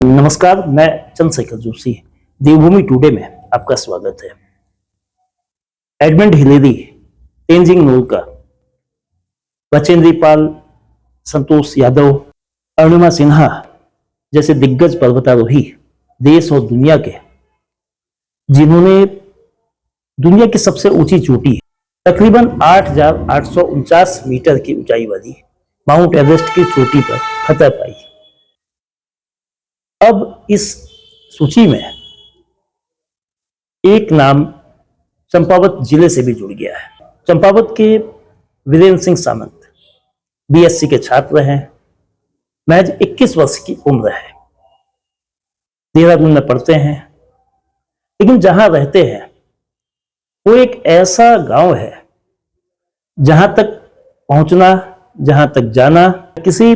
नमस्कार, मैं चंद्रशेखर जोशी। देवभूमि टुडे में आपका स्वागत है। एडमंड हिलेरी, तेनजिंग नोरका, बचेंद्री पाल, संतोष यादव, अरुणिमा सिन्हा जैसे दिग्गज पर्वतारोही देश और दुनिया के, जिन्होंने दुनिया की सबसे ऊंची चोटी तकरीबन 8,849 मीटर की ऊंचाई वाली माउंट एवरेस्ट की चोटी पर फतह पाई। अब इस सूची में एक नाम चंपावत जिले से भी जुड़ गया है। चंपावत के वीरेंद्र सिंह सामंत बीएससी के छात्र हैं। महज 21 वर्ष की उम्र है। देहरादून में पढ़ते हैं, लेकिन जहां रहते हैं वो एक ऐसा गांव है जहां तक पहुंचना, जहां तक जाना किसी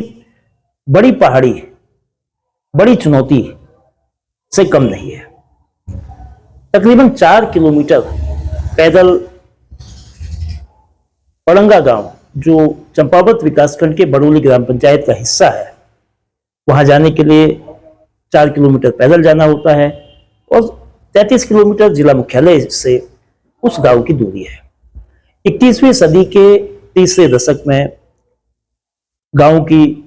बड़ी पहाड़ी, बड़ी चुनौती से कम नहीं है। तकरीबन 4 किलोमीटर पैदल पड़ंगा गांव, जो चंपावत विकासखंड के बड़ोली ग्राम पंचायत का हिस्सा है, वहां जाने के लिए 4 किलोमीटर पैदल जाना होता है और 33 किलोमीटर जिला मुख्यालय से उस गांव की दूरी है। 21वीं सदी के तीसरे दशक में गांव की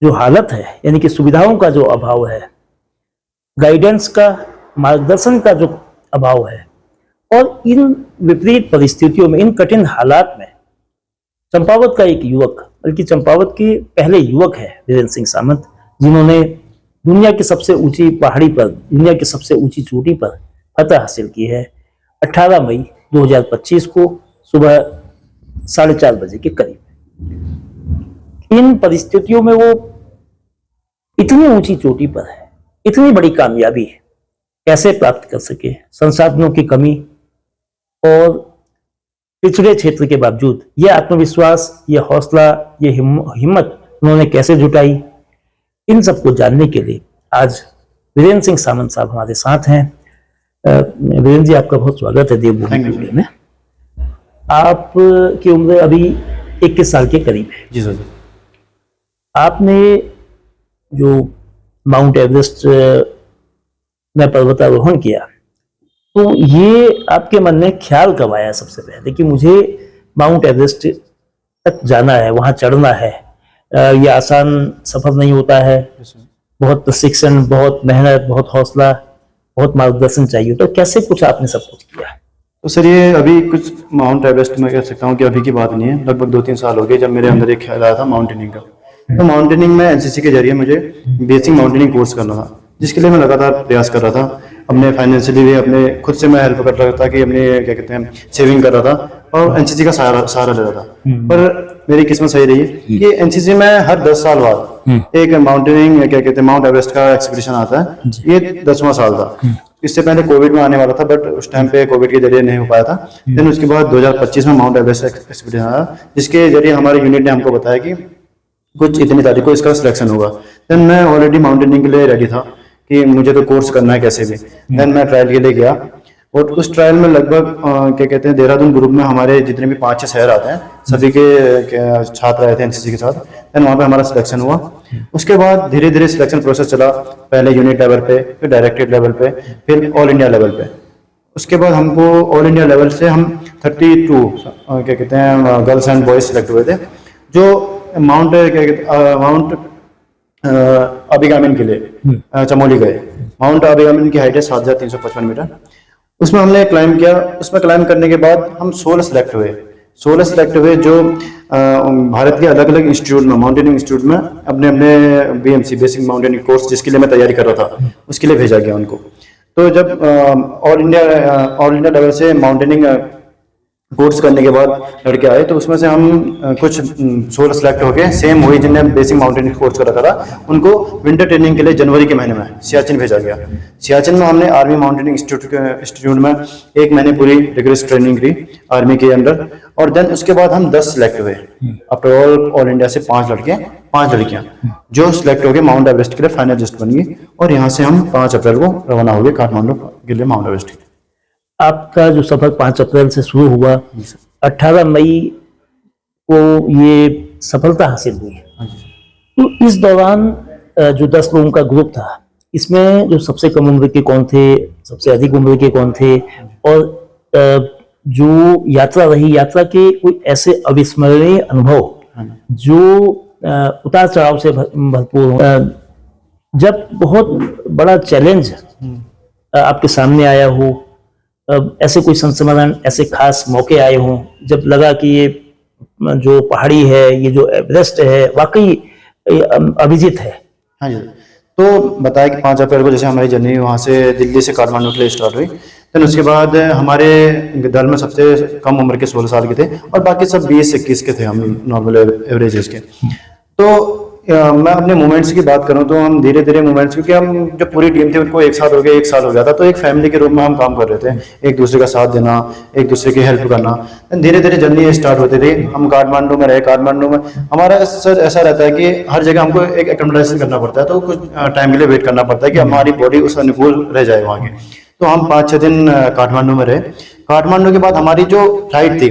जो हालत है, यानी कि सुविधाओं का जो अभाव है, गाइडेंस का, मार्गदर्शन का जो अभाव है, और इन विपरीत परिस्थितियों में, इन कठिन हालात में चंपावत का एक युवक, बल्कि चंपावत के पहले युवक है वीरेंद्र सिंह सामंत, जिन्होंने दुनिया की सबसे ऊंची पहाड़ी पर, दुनिया की सबसे ऊंची चोटी पर फतह हासिल की है। 18 मई 2025 को सुबह 4:30 बजे के करीब। इन परिस्थितियों में वो इतनी ऊंची चोटी पर है, इतनी बड़ी कामयाबी कैसे प्राप्त कर सके? संसाधनों की कमी और पिछड़े क्षेत्र के बावजूद ये आत्मविश्वास, ये हौसला, ये हिम्मत उन्होंने कैसे जुटाई? इन सबको जानने के लिए आज वीरेंद्र सिंह सामंत साहब हमारे साथ हैं। वीरेंद्र जी, आपका बहुत स्वागत है देवभूमि टुडे में। आपकी उम्र अभी 21 साल के करीब है। जी सर। आपने जो माउंट एवरेस्ट में पर्वतारोहण किया, तो ये आपके मन में ख्याल कब आया सबसे पहले कि मुझे माउंट एवरेस्ट तक जाना है, वहां चढ़ना है? ये आसान सफर नहीं होता है, बहुत प्रशिक्षण, बहुत मेहनत, बहुत हौसला, बहुत मार्गदर्शन चाहिए। तो कैसे कुछ आपने सब कुछ किया? तो सर, ये अभी कुछ माउंट एवरेस्ट में कह सकता हूँ कि अभी की बात नहीं है। लगभग 2-3 साल हो गए जब मेरे अंदर एक ख्याल आया था माउंटेनिंग का। तो माउंटेनिंग में एनसीसी के जरिए मुझे बेसिक माउंटेनिंग कोर्स करना था, जिसके लिए मैं लगातार प्रयास कर रहा था। अपने फाइनेंशियली भी अपने खुद से मैं हेल्प कर रहा था कि अपने क्या कहते हैं सेविंग कर रहा था और एनसीसी का सहारा ले रहा था। पर मेरी किस्मत सही रही कि एनसीसी में हर 10 साल बाद एक माउंटेनिंग क्या कहते हैं माउंट एवरेस्ट का एक्सपीडिशन आता है। ये 10वां साल था। इससे पहले कोविड में आने वाला था, बट उस टाइम पे कोविड के जरिए नहीं हो पाया था। देन उसके बाद 2025 में माउंट एवरेस्ट एक्सपीडिशन आया, जिसके जरिए हमारे यूनिट ने हमको बताया कि कुछ इतनी तारीख को इसका सिलेक्शन होगा। देन मैं ऑलरेडी माउंटेनिंग के लिए रेडी था कि मुझे तो कोर्स करना है कैसे भी। देन मैं ट्रायल के लिए गया और उस ट्रायल में लगभग क्या कहते हैं देहरादून ग्रुप में हमारे जितने भी 5-6 शहर आते हैं, सभी के छात्र आए थे एनसीसी के साथ। देन वहाँ पे हमारा सिलेक्शन हुआ। उसके बाद धीरे धीरे सिलेक्शन प्रोसेस चला, पहले यूनिट लेवल पे, फिर डायरेक्टेड लेवल पे, फिर ऑल इंडिया लेवल पे। उसके बाद हमको ऑल इंडिया लेवल से हम 32 क्या कहते हैं गर्ल्स एंड बॉयज सिलेक्ट हुए थे, जो माउंट अभिगामिन के लिए चमोली गए। माउंट अभिगामिन की हाइट है 7,355 मीटर। उसमें हमने क्लाइंब किया। उसमें क्लाइंब करने के बाद हम 16 सिलेक्ट हुए जो भारत के अलग अलग इंस्टीट्यूट में, माउंटेनिंग इंस्टीट्यूट में अपने अपने बीएमसी बेसिक माउंटेनिंग कोर्स, जिसके लिए मैं तैयारी कर रहा था, उसके लिए भेजा गया उनको। तो जब ऑल इंडिया लेवल से माउंटेनिंग कोर्स करने के बाद लड़के आए, तो उसमें से हम कुछ 16 सिलेक्ट हो गए। सेम वही जिन्होंने बेसिक माउंटेनिंग कोर्स कर रखा था, उनको विंटर ट्रेनिंग के लिए जनवरी के महीने में सियाचिन भेजा गया। सियाचिन में हमने आर्मी माउंटेनिंग इंस्टीट्यूट में 1 महीने पूरी रिगरस ट्रेनिंग की आर्मी के अंडर। और देन उसके बाद हम 10 सिलेक्ट हुए। आफ्टर ऑल इंडिया से 5 लड़कियां जो सिलेक्ट हो गए माउंट एवरेस्ट के लिए फाइनल लिस्ट बन गई। और यहाँ से हम 5 अप्रैल को रवाना हो गए काठमांडू के लिए माउंट एवरेस्ट। आपका जो सफर 5 अप्रैल से शुरू हुआ, 18 मई को ये सफलता हासिल हुई। तो इस दौरान जो 10 लोगों का ग्रुप था, इसमें जो सबसे कम उम्र के कौन थे, सबसे अधिक उम्र के कौन थे, और जो यात्रा रही, यात्रा के कोई ऐसे अविस्मरणीय अनुभव जो उतार चढ़ाव से भरपूर हो, जब बहुत बड़ा चैलेंज आपके सामने आया हो, ऐसे कोई संस्मरण, ऐसे खास मौके आए हों जब लगा कि ये जो पहाड़ी है, ये जो एवरेस्ट है, वाकई अभिजीत है। हाँ जी। तो बताया कि 5 अप्रैल को जैसे हमारी जर्नी वहाँ से दिल्ली से काठमांडू के लिए स्टार्ट हुई। फिर उसके बाद हमारे दल में सबसे कम उम्र के 16 साल के थे और बाकी सब 20-21 के थे, हम नॉर्मल एवरेज एज के। तो मैं अपने मोमेंट्स की बात करूं तो हम धीरे धीरे मोमेंट्स, क्योंकि हम जो पूरी टीम थी उनको 1 साल हो गया था, तो एक फैमिली के रूप में हम काम कर रहे थे, एक दूसरे का साथ देना, एक दूसरे की हेल्प करना। धीरे धीरे जर्नी स्टार्ट होती थी। हम काठमांडू में रहे। काठमांडू में हमारा सर ऐसा रहता है कि हर जगह हमको एक एकोमोडेशन करना पड़ता है, तो कुछ टाइम के लिए वेट करना पड़ता है कि हमारी बॉडी उस अनुकूल रह जाए वहाँ के। तो हम 5-6 दिन काठमांडू में रहे। काठमांडू के बाद हमारी जो फ्लाइट थी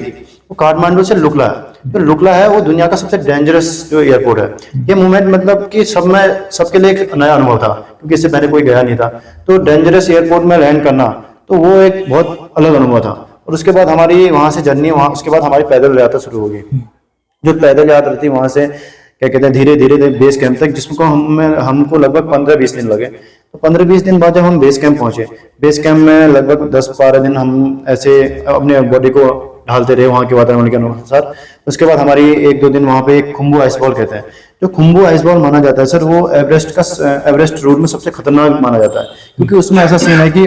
वो काठमांडू से लुकला है। तो लुकला है वो दुनिया का सबसे डेंजरस जो एयरपोर्ट है। ये मूवमेंट मतलब कि सबके लिए एक नया अनुभव था, क्योंकि इससे पहले कोई गया नहीं था। तो डेंजरस एयरपोर्ट में लैंड करना तो वो एक बहुत अलग अनुभव था। और उसके बाद हमारी वहाँ से जर्नी, वहाँ उसके बाद हमारी पैदल यात्रा शुरू हो गई। जो पैदल यात्रा थी वहाँ से क्या कहते हैं धीरे धीरे बेस कैंप तक, जिसको हमको लगभग 15-20 दिन लगे। तो 15-20 दिन बाद जब हम बेस कैंप पहुंचे, बेस कैंप में लगभग 10-12 दिन हम ऐसे अपने बॉडी को ढालते रहे वहाँ के वातावरण के अनुसार। उसके बाद हमारी 1-2 दिन वहाँ पे एक खुम्बू आइस बॉल कहते हैं, जो खुम्बू आइस बॉल माना जाता है सर, वो एवरेस्ट रूट में सबसे खतरनाक माना जाता है, क्योंकि उसमें ऐसा सीन है कि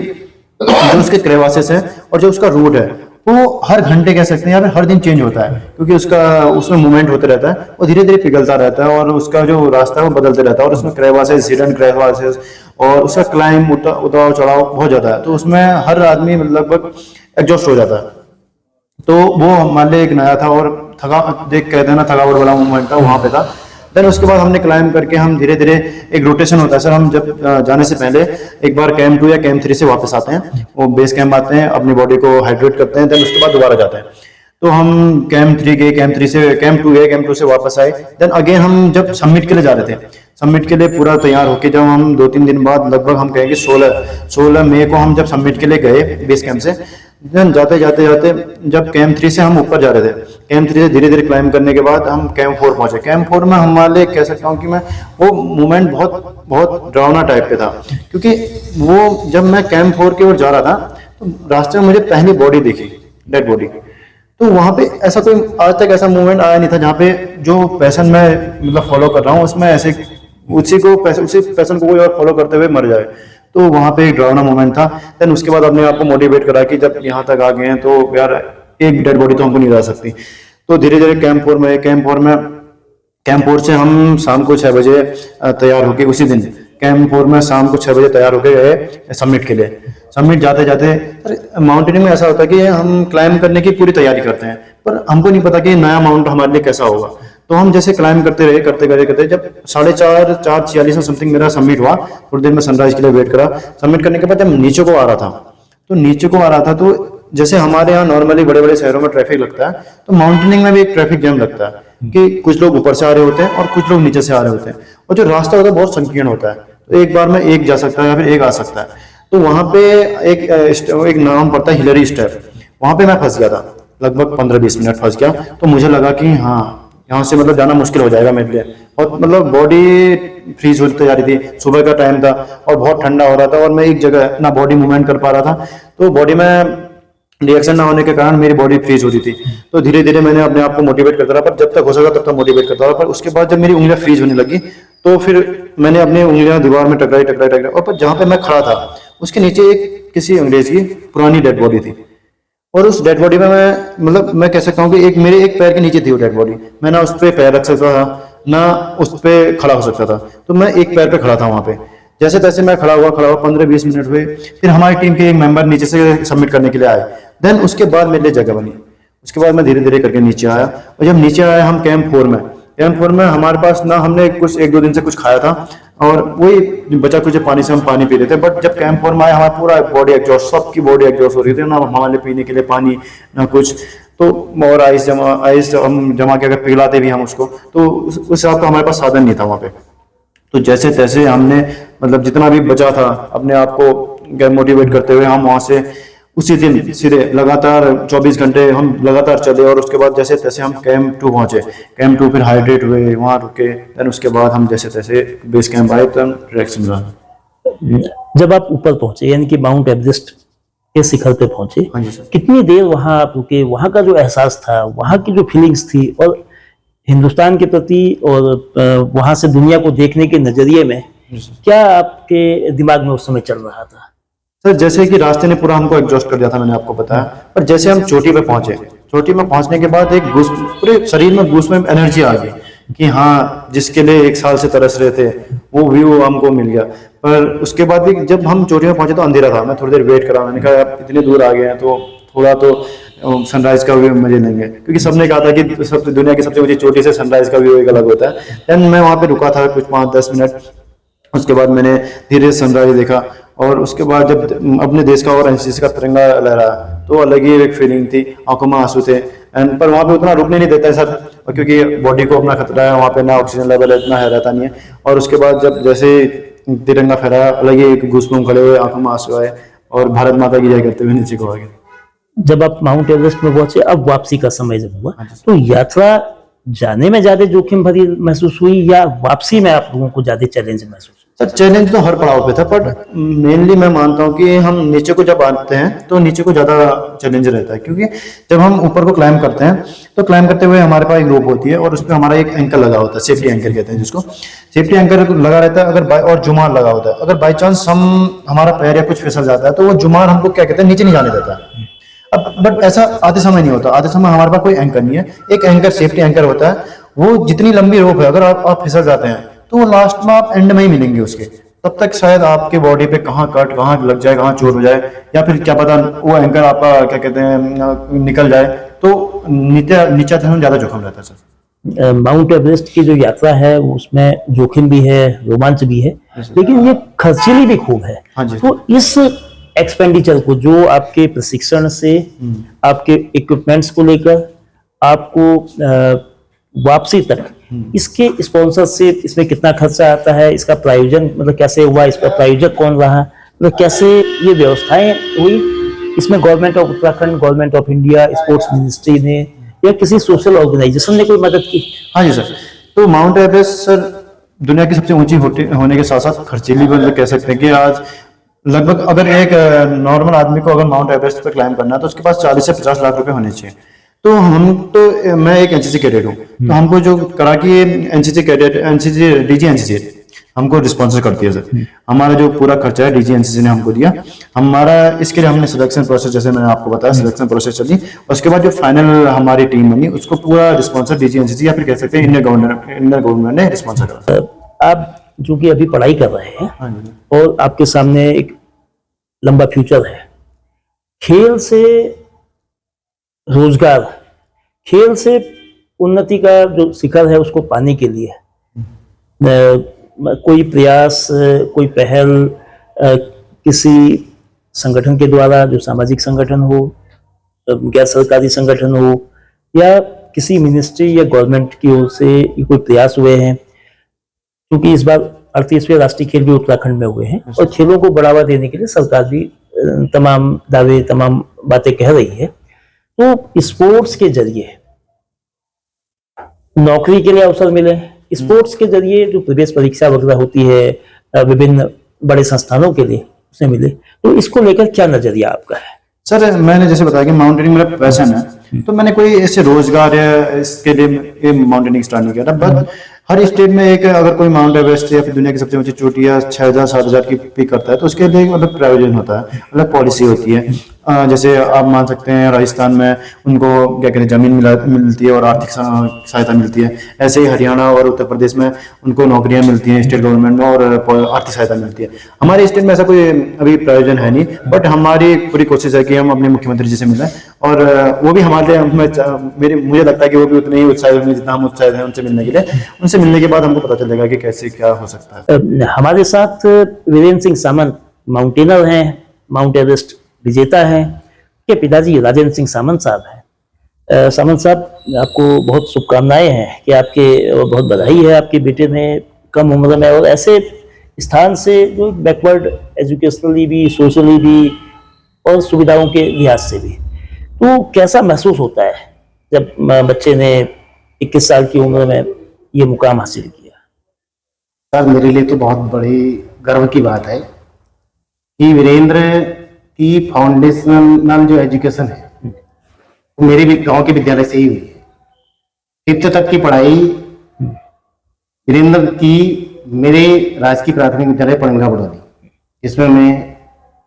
जो उसके क्रेवासेस है और जो उसका रूट है वो हर घंटे कह सकते हैं या हर दिन चेंज होता है, क्योंकि उसमें मूवमेंट होते रहता है, वो धीरे धीरे पिघलता रहता है और उसका जो रास्ता है वो बदलते रहता है। और उसमें क्रेवासेस, हिडन क्रेवासेस, और उसका क्लाइंब, उतार चढ़ाव बहुत ज्यादा है। तो उसमें हर आदमी लगभग एग्जॉस्ट हो जाता है। तो वो हमारे लिए एक नया था और कहते हैं ना, थकावट वाला मूवमेंट था, वहाँ पे था। देन उसके बाद हमने क्लाइम करके हम धीरे धीरे, एक रोटेशन होता है सर, हम जब जाने से पहले एक बार कैंप 2 या कैंप 3 से वापस आते हैं, वो बेस कैंप आते हैं, अपनी बॉडी को हाइड्रेट करते हैं, देन उसके बाद दोबारा जाते हैं। तो हम कैंप 3 गए, कैंप 3 से कैंप 2 गए, कैंप 2 से वापस आए। देन अगेन हम जब समिट के लिए जा रहे थे, समिट के लिए पूरा तैयार होके जब हम 2-3 दिन बाद, लगभग हम कहेंगे 16 मई को हम जब समिट के लिए गए बेस कैंप से, जाते जाते जब कैंप 3 से हम ऊपर जा रहे थे, कैंप 3 से धीरे धीरे क्लाइम करने के बाद हम कैंप 4 पहुंचे। कैंप 4 में हमारे कह सकता हूँ कि मैं वो मोमेंट बहुत बहुत डरावना टाइप पे था, क्योंकि वो जब मैं कैंप 4 की ओर जा रहा था तो रास्ते में मुझे पहली बॉडी दिखी, डेड बॉडी। तो वहां पे ऐसा कोई आज तक ऐसा मूवमेंट आया नहीं था जहाँ पे जो पैशन मैं मतलब फॉलो कर रहा हूँ उसमें ऐसे उसी पैशन को कोई और फॉलो करते हुए मर जाए। तो वहां पे एक डरावना मोमेंट था। देन उसके बाद अपने आप को मोटिवेट करा कि जब यहाँ तक आ गए हैं तो यार एक डेड बॉडी तो हमको नहीं रह सकती। तो धीरे धीरे कैंप 4 से हम शाम को 6 बजे तैयार होके, उसी दिन कैंप 4 में शाम को 6 बजे तैयार होके गए समिट के लिए। समिट जाते जाते माउंटेनिंग में ऐसा होता है कि हम क्लाइम करने की पूरी तैयारी करते हैं, पर हमको नहीं पता कि नया माउंट हमारे लिए कैसा होगा। तो हम जैसे क्लाइम करते रहे, करते जब 4:46 समथिंग मेरा सबमिट हुआ, थोड़ी देर में सनराइज के लिए वेट करा। सबमिट करने के बाद जब नीचे को आ रहा था तो जैसे हमारे यहाँ नॉर्मली बड़े बड़े शहरों में ट्रैफिक लगता है, तो माउंटेनिंग में भी एक ट्रैफिक जैम लगता है कि कुछ लोग ऊपर से आ रहे होते हैं और कुछ लोग नीचे से आ रहे होते हैं, और जो रास्ता होता है बहुत संकीर्ण होता है। तो एक बार में एक जा सकता है या फिर एक आ सकता है। तो वहां पे एक नाम पड़ता है हिलरी स्टेप, वहां पे मैं फंस गया था, लगभग 15-20 मिनट फंस गया। तो मुझे लगा कि हाँ यहाँ से मतलब जाना मुश्किल हो जाएगा मेरे लिए, और मतलब बॉडी फ्रीज होती जा रही थी, सुबह का टाइम था और बहुत ठंडा हो रहा था और मैं एक जगह ना बॉडी मूवमेंट कर पा रहा था, तो बॉडी में रिएक्शन ना होने के कारण मेरी बॉडी फ्रीज होती थी। तो धीरे धीरे मैंने अपने आप को मोटिवेट करता रहा, पर जब तक हो सका तब तक मोटिवेट करता रहा। पर उसके बाद जब मेरी उंगलियां फ्रीज होने लगी तो फिर मैंने अपनी उंगलियां दीवार में टकराई और पर जहाँ पे मैं खड़ा था उसके नीचे एक किसी अंग्रेज की पुरानी डेड बॉडी थी, और उस डेड बॉडी में मैं कह सकता हूँ कि मेरे एक पैर के नीचे थी वो डेड बॉडी। मैं ना उस पर पैर रख सकता था ना उस पर खड़ा हो सकता था, तो मैं एक पैर पे खड़ा था वहां पे। जैसे तैसे मैं खड़ा हुआ 15-20 मिनट हुए, फिर हमारी टीम के एक मेंबर नीचे से सबमिट करने के लिए आए। देन उसके बाद मेरे लिए जगह बनी, उसके बाद मैं धीरे धीरे करके नीचे आया, और जब नीचे आया हम कैंप 4 में हमारे पास ना हमने कुछ 1-2 दिन से कुछ खाया था और वही बचा कुछ पानी से हम पानी पी रहे थे। बट जब कैंप 4 में आए हमारा पूरा बॉडी एग्जॉस्ट, सबकी बॉडी एग्जॉस्ट हो रही थी, ना हमारे पीने के लिए पानी ना कुछ। तो और आइस हम जमा के अगर पिघलाते भी हम उसको, तो उस हिसाब का हमारे पास साधन नहीं था वहाँ पे। तो जैसे तैसे हमने मतलब जितना भी बचा था अपने आप को मोटिवेट करते हुए हम वहां से उसी दिन सीधे लगातार 24 घंटे हम लगातार चले और उसके बाद जैसे तैसे हम कैंप 2 पहुंचे। कैंप 2 फिर हाइड्रेट हुए, वहां रुके, देन उसके बाद हम जैसे तैसे बेस कैंप आए तो डायरेक्शन रहा। जब आप ऊपर पहुंचे यानी कि माउंट एवरेस्ट के शिखर पे पहुंचे, हाँ जी सर। कितनी देर वहां आप रुके, वहां का जो एहसास था, वहां की जो फीलिंग्स थी और हिंदुस्तान के प्रति और वहां से दुनिया को देखने के नजरिए में क्या आपके दिमाग में उस समय चल रहा था? सर जैसे कि रास्ते ने पूरा हमको एग्जॉस्ट कर दिया था, मैंने आपको बताया, पर जैसे हम चोटी पे पहुंचे, चोटी में पहुंचने के बाद एक बूस्ट, पूरे शरीर में बूस्ट में एनर्जी आ गई कि हाँ जिसके लिए 1 साल से तरस रहे थे वो व्यू हमको मिल गया। पर उसके बाद भी जब हम चोटी में पहुंचे तो अंधेरा था, मैं थोड़ी देर वेट करा, मैंने कहा आप इतने दूर आ गए हैं तो थोड़ा तो सनराइज का व्यू मजे लेंगे, क्योंकि सबने कहा था कि सब दुनिया की सबसे ऊंची चोटी से सनराइज का व्यू एक अलग होता है। देन मैं वहां पे रुका था कुछ 5-10 मिनट, उसके बाद मैंने धीरे से सनराइज देखा और उसके बाद जब अपने देश का और एनसीसी का तिरंगा लहराया तो अलग ही एक फीलिंग थी, आंखों में आंसू थे। एंड पर वहाँ पे उतना रुकने नहीं देता है सर, क्योंकि बॉडी को अपना खतरा है, वहाँ पे ना ऑक्सीजन लेवल इतना है रहता नहीं है। और उसके बाद जब जैसे तिरंगा फहराया अलग ही एक गूज़बम्प खड़े हुए, आंखों में आंसू आए और भारत माता की जय करते हुए नीचे को आ गए। जब आप माउंट एवरेस्ट में पहुंचे, अब वापसी का समय जब हुआ, तो यात्रा जाने में ज्यादा जोखिम भरी महसूस हुई या वापसी में आप लोगों को ज्यादा चैलेंज महसूस हुआ? सर चैलेंज तो हर पड़ाव पे था, बट मेनली मैं मानता हूँ कि हम नीचे को जब आते हैं तो नीचे को ज्यादा चैलेंज रहता है, क्योंकि जब हम ऊपर को क्लाइम करते हैं तो क्लाइम करते हुए हमारे पास एक रोप होती है और उस पर हमारा एक एंकर लगा होता है, सेफ्टी एंकर कहते हैं जिसको, सेफ्टी एंकर लगा रहता है। अगर और जुमार लगा होता है, अगर बाई चांस हमारा पैर या कुछ फिसल जाता है तो वो जुमार हमको क्या कहते हैं नीचे नहीं जाने देता। अब बट ऐसा आधे समय नहीं होता, आधे समय हमारे पास कोई एंकर नहीं है, एक एंकर सेफ्टी एंकर होता है, वो जितनी लंबी रोप है अगर आप फिसल जाते हैं तो वो लास्ट में आप एंड में ही मिलेंगे उसके, तब तक शायद आपके बॉडी पे कहाँ कट कहाँ लग जाए, कहाँ चोट हो जाए, या फिर क्या पता वो एंकर आपका क्या कहते हैं निकल जाए, तो नीचे आते ज्यादा जोखिम रहता है सर। माउंट एवरेस्ट की जो यात्रा है उसमें जोखिम भी है, रोमांच भी है, लेकिन ये खर्चीली भी खूब है। हाँ जी। तो इस एक्सपेंडिचर को, जो आपके प्रशिक्षण से आपके इक्विपमेंट्स को लेकर आपको वापसी तक, इसके स्पॉन्सरशिप, इसमें कितना खर्चा आता है, इसका प्रायोजन मतलब कैसे हुआ, इसका प्रायोजक कौन रहा, मतलब कैसे ये व्यवस्थाएं हुई, इसमें government of Uttarakhand, government of India, sports ministry ने या किसी सोशल ऑर्गेनाइजेशन ने कोई मदद की? हाँ जी सर, तो माउंट एवरेस्ट सर दुनिया की सबसे ऊंची होने के साथ साथ खर्चीली भी कह सकते हैं कि आज लगभग अगर एक नॉर्मल आदमी को अगर माउंट एवरेस्ट पे क्लाइम करना है तो उसके पास 40 से 50 लाख रुपए होने चाहिए। तो मैं एक एनसीसी कैडेट हूँ, तो हमको जो करा कि NCC cadet, NCC DG NCC हमको रिस्पॉन्सर करती है सर, हमारा जो पूरा खर्चा है डीजी एनसीसी ने हमको दिया। हमारा इसके लिए हमने सिलेक्शन प्रोसेस, जैसे मैंने आपको बताया, सिलेक्शन प्रोसेस चली, उसके बाद जो फाइनल हमारी टीम बनी उसको पूरा रिस्पॉन्सर डीजी एनसीसी या फिर कह सकते हैं इंडियन गवर्नमेंट ने रिस्पॉन्सर करा। आप जो कि अभी पढ़ाई कर रहे हैं हाँ जी। और आपके सामने एक लंबा फ्यूचर है, खेल से रोजगार, खेल से उन्नति का जो शिखर है उसको पाने के लिए कोई प्रयास, कोई पहल किसी संगठन के द्वारा, जो सामाजिक संगठन हो, गैर सरकारी संगठन हो, या किसी मिनिस्ट्री या गवर्नमेंट की ओर से कोई प्रयास हुए हैं? क्योंकि इस बार 38वें राष्ट्रीय खेल भी उत्तराखंड में हुए हैं और खेलों को बढ़ावा देने के लिए सरकार भी तमाम दावे, तमाम बातें कह रही है। तो स्पोर्ट्स के जरिए नौकरी के लिए अवसर मिले, स्पोर्ट्स के जरिए जो प्रवेश परीक्षा वगैरह होती है विभिन्न बड़े संस्थानों के लिए, उसे मिले, तो इसको लेकर क्या नजरिया आपका है? सर मैंने जैसे बताया कि माउंटेनिंग मेरा पैशन है, तो मैंने कोई ऐसे रोजगार या इसके लिए माउंटेनिंग स्टार्ट नहीं किया था। बट हर स्टेट में एक अगर कोई माउंट एवरेस्ट या फिर दुनिया की सबसे ऊंची चोटी या 6000-7000 की पिक करता है तो उसके लिए अलग प्रायोजन होता है, अलग पॉलिसी होती है। जैसे आप मान सकते हैं राजस्थान में उनको क्या कहते हैं जमीन मिलती है और आर्थिक सहायता मिलती है, ऐसे ही हरियाणा और उत्तर प्रदेश में उनको नौकरियां मिलती हैं स्टेट गवर्नमेंट में और आर्थिक सहायता मिलती है। हमारे स्टेट में ऐसा कोई अभी प्रायोजन है नहीं, बट हमारी पूरी कोशिश है कि हम अपने मुख्यमंत्री जी से मिलें और वो भी हमारे मुझे लगता है कि वो भी उतने ही उत्साहित होंगे जितना हम उत्साहित हैं उनसे मिलने के लिए। उनसे मिलने के बाद हमको पता चलेगा कि कैसे क्या हो सकता है। हमारे साथ वीरेंद्र सिंह सामंत माउंटेनर हैं, माउंट एवरेस्ट विजेता हैं, के पिताजी राजेंद्र सिंह सामंत साहब हैं। सामंत साहब, आपको बहुत शुभकामनाएं हैं कि आपके, बहुत बधाई है, आपके बेटे ने कम उम्र में और ऐसे स्थान से जो बैकवर्ड एजुकेशनली भी, सोशली भी और सुविधाओं के लिहाज से भी, तो कैसा महसूस होता है जब बच्चे ने 21 साल की उम्र में ये मुकाम हासिल किया? सर मेरे लिए तो बहुत बड़ी गर्व की बात है कि वीरेंद्र की फाउंडेशनल जो एजुकेशन है वो मेरे भी गांव के विद्यालय से ही हुई है। 5th तक की पढ़ाई वीरेंद्र की मेरे राजकीय प्राथमिक विद्यालय पड़ंगा बड़ौनी, जिसमें मैं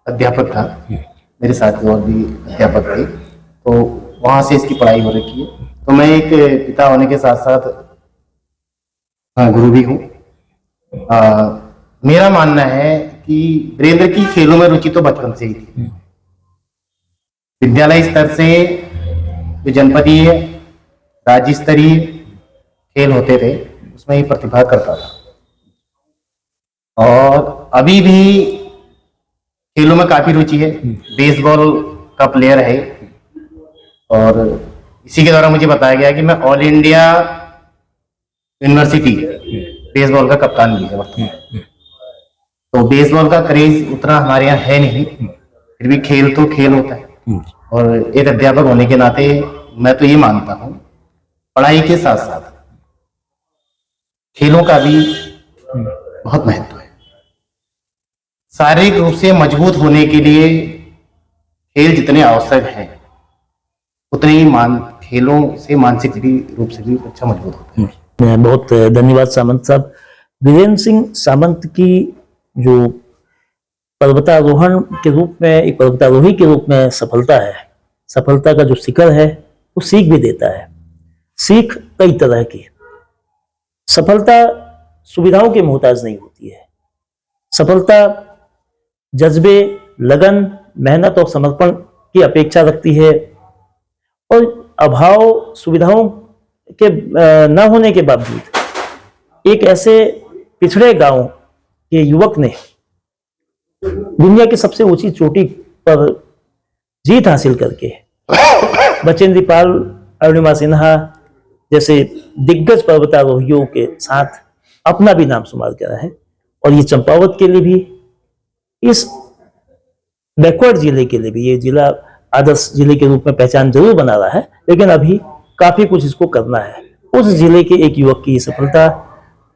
अध्यापक था, मेरे साथ और भी अध्यापक थे, तो वहां से इसकी पढ़ाई हो रखी है। तो मैं एक पिता होने के साथ साथ गुरु भी हूँ। मेरा मानना है कि वीरेंद्र की खेलों में रुचि तो बचपन से ही थी। विद्यालय स्तर से जो जनपदीय, राज्य स्तरीय खेल होते थे उसमें ही प्रतिभा करता था, और अभी भी खेलों में काफी रुचि है। बेसबॉल का प्लेयर है, और इसी के द्वारा मुझे बताया गया कि मैं ऑल इंडिया यूनिवर्सिटी बेसबॉल का कप्तान भी है वर्तमान। तो बेसबॉल का क्रेज उतना हमारे यहाँ है नहीं, फिर भी खेल तो खेल होता है। और एक अध्यापक होने के नाते मैं तो ये मानता हूँ पढ़ाई के साथ साथ खेलों का भी बहुत महत्व है। शारीरिक रूप से मजबूत होने के लिए खेल जितने आवश्यक हैं उतने ही खेलों से मानसिक भी रूप से भी अच्छा मजबूत होता है। बहुत धन्यवाद सामंत साहब। वीरेंद्र सिंह सामंत की जो पर्वतारोहण के रूप में, एक पर्वतारोही के रूप में सफलता है, सफलता का जो शिखर है वो सीख भी देता है। सीख कई तरह की, सफलता सुविधाओं के मोहताज नहीं होती है। सफलता जज्बे, लगन, मेहनत और समर्पण की अपेक्षा रखती है, और अभाव सुविधाओं के न होने के बावजूद एक ऐसे पिछड़े गांव के युवक ने दुनिया की सबसे ऊंची चोटी पर जीत हासिल करके बचेंद्र पाल, अरुणिमा सिन्हा जैसे दिग्गज पर्वतारोहियों के साथ अपना भी नाम शुमार करा है। और ये चंपावत के लिए भी, इस बैकवर्ड जिले के लिए भी, ये जिला आदर्श जिले के रूप में पहचान जरूर बना रहा है, लेकिन अभी काफी कुछ इसको करना है। उस जिले के एक युवक की सफलता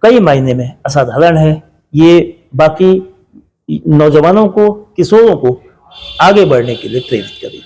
कई मायने में असाधारण है। ये बाकी नौजवानों को, किशोरों को आगे बढ़ने के लिए प्रेरित करेगी।